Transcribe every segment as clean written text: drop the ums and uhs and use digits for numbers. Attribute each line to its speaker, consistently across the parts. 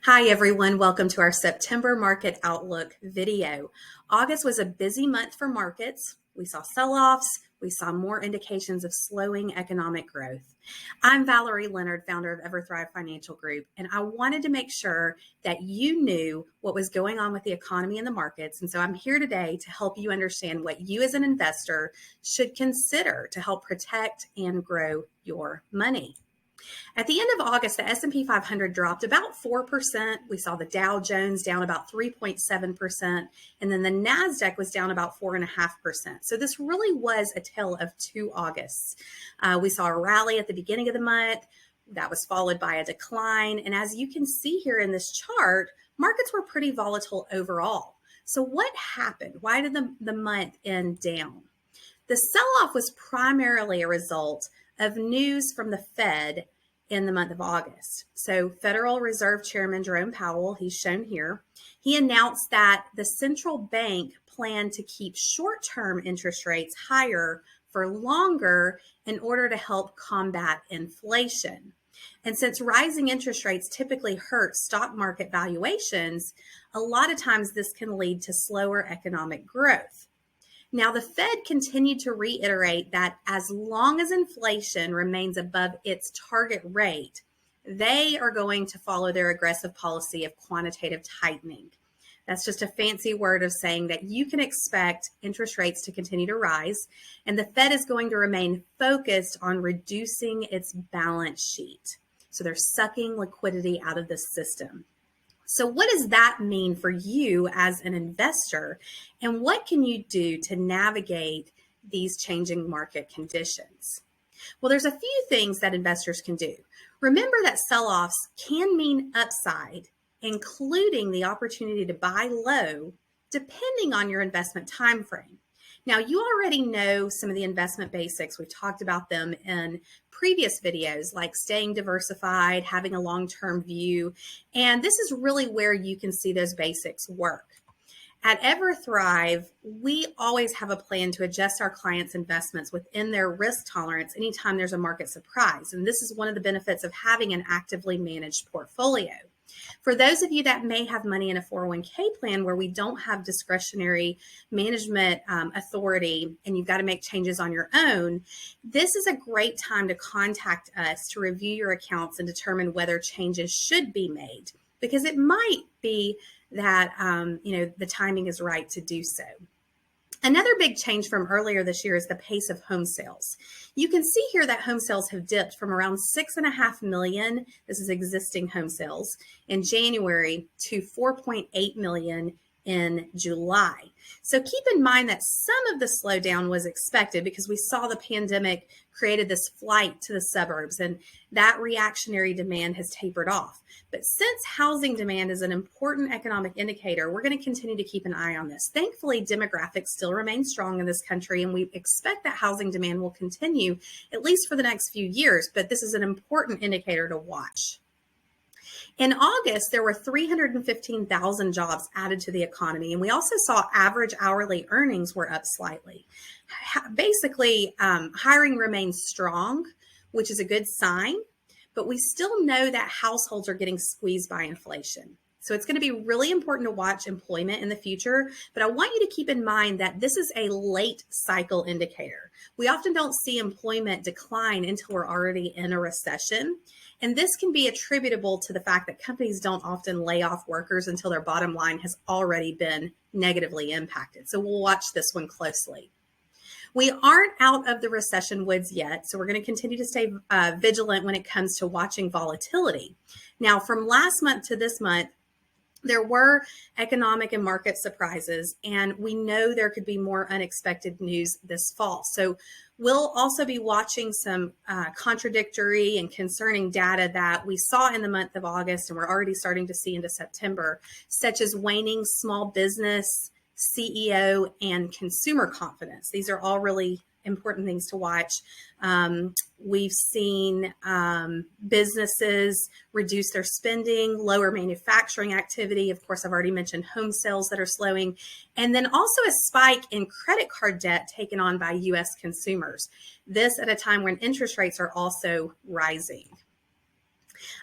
Speaker 1: Hi everyone, welcome to our September Market Outlook video. August was a busy month for markets. We saw sell-offs, we saw more indications of slowing economic growth. I'm Valerie Leonard, founder of EverThrive Financial Group, and I wanted to make sure that you knew what was going on with the economy and the markets. And so I'm here today to help you understand what you as an investor should consider to help protect and grow your money. At the end of August, the S&P 500 dropped about 4%. We saw the Dow Jones down about 3.7%, and then the NASDAQ was down about 4.5%. So this really was a tale of two Augusts. We saw a rally at the beginning of the month. That was followed by a decline. And as you can see here in this chart, markets were pretty volatile overall. So what happened? Why did the month end down? The sell-off was primarily a result of news from the Fed in the month of August. So Federal Reserve Chairman Jerome Powell, he's shown here, he announced that the central bank planned to keep short-term interest rates higher for longer in order to help combat inflation. And since rising interest rates typically hurt stock market valuations, a lot of times this can lead to slower economic growth. Now, the Fed continued to reiterate that as long as inflation remains above its target rate, they are going to follow their aggressive policy of quantitative tightening. That's just a fancy word of saying that you can expect interest rates to continue to rise, and the Fed is going to remain focused on reducing its balance sheet. So they're sucking liquidity out of the system. So what does that mean for you as an investor, and what can you do to navigate these changing market conditions? Well, there's a few things that investors can do. Remember that sell-offs can mean upside, including the opportunity to buy low, depending on your investment time frame. Now, you already know some of the investment basics. We've talked about them in previous videos, like staying diversified, having a long-term view, and this is really where you can see those basics work. At EverThrive, we always have a plan to adjust our clients' investments within their risk tolerance anytime there's a market surprise, and this is one of the benefits of having an actively managed portfolio. For those of you that may have money in a 401k plan where we don't have discretionary management authority and you've got to make changes on your own, this is a great time to contact us to review your accounts and determine whether changes should be made, because it might be that the timing is right to do so. Another big change from earlier this year is the pace of home sales. You can see here that home sales have dipped from around 6.5 million, this is existing home sales, in January to 4.8 million in July. So keep in mind that some of the slowdown was expected because we saw the pandemic created this flight to the suburbs, and that reactionary demand has tapered off. But since housing demand is an important economic indicator, we're going to continue to keep an eye on this. Thankfully, demographics still remain strong in this country, and we expect that housing demand will continue at least for the next few years, but this is an important indicator to watch. In August, there were 315,000 jobs added to the economy, and we also saw average hourly earnings were up slightly. Basically, hiring remains strong, which is a good sign, but we still know that households are getting squeezed by inflation. So it's going to be really important to watch employment in the future, but I want you to keep in mind that this is a late cycle indicator. We often don't see employment decline until we're already in a recession. And this can be attributable to the fact that companies don't often lay off workers until their bottom line has already been negatively impacted. So we'll watch this one closely. We aren't out of the recession woods yet, so we're going to continue to stay vigilant when it comes to watching volatility. Now, from last month to this month, there were economic and market surprises, and we know there could be more unexpected news this fall. So we'll also be watching some contradictory and concerning data that we saw in the month of August, and we're already starting to see into September, such as waning small business, CEO, and consumer confidence. These are all really important things to watch. We've seen businesses reduce their spending, lower manufacturing activity. Of course, I've already mentioned home sales that are slowing, and then also a spike in credit card debt taken on by U.S. consumers. This at a time when interest rates are also rising.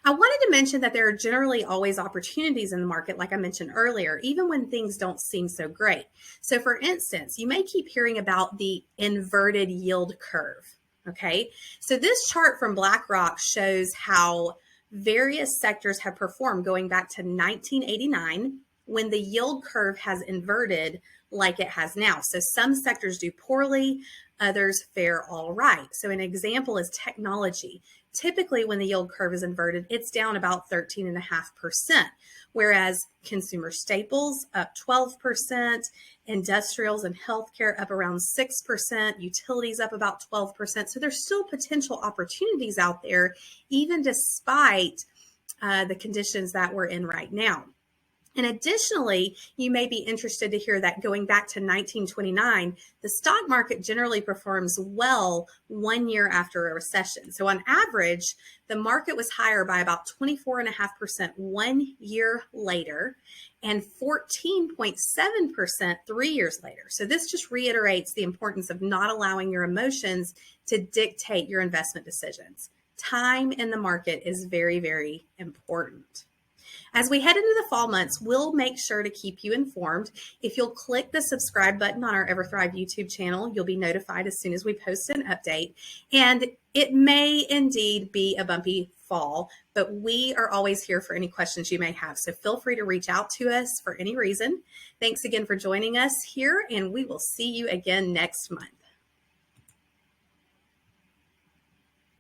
Speaker 1: I wanted to mention that there are generally always opportunities in the market, like I mentioned earlier, even when things don't seem so great. So for instance, you may keep hearing about the inverted yield curve. Okay, so this chart from BlackRock shows how various sectors have performed going back to 1989 when the yield curve has inverted like it has now. So some sectors do poorly, others fare all right. So an example is technology. Typically, when the yield curve is inverted, it's down about 13.5%, whereas consumer staples up 12%, industrials and healthcare up around 6%, utilities up about 12%. So there's still potential opportunities out there, even despite the conditions that we're in right now. And additionally, you may be interested to hear that going back to 1929, the stock market generally performs well 1 year after a recession. So on average, the market was higher by about 24.5% 1 year later and 14.7% 3 years later. So this just reiterates the importance of not allowing your emotions to dictate your investment decisions. Time in the market is very, very important. As we head into the fall months, we'll make sure to keep you informed. If you'll click the subscribe button on our EverThrive YouTube channel, you'll be notified as soon as we post an update. And it may indeed be a bumpy fall, but we are always here for any questions you may have. So feel free to reach out to us for any reason. Thanks again for joining us here, and we will see you again next month.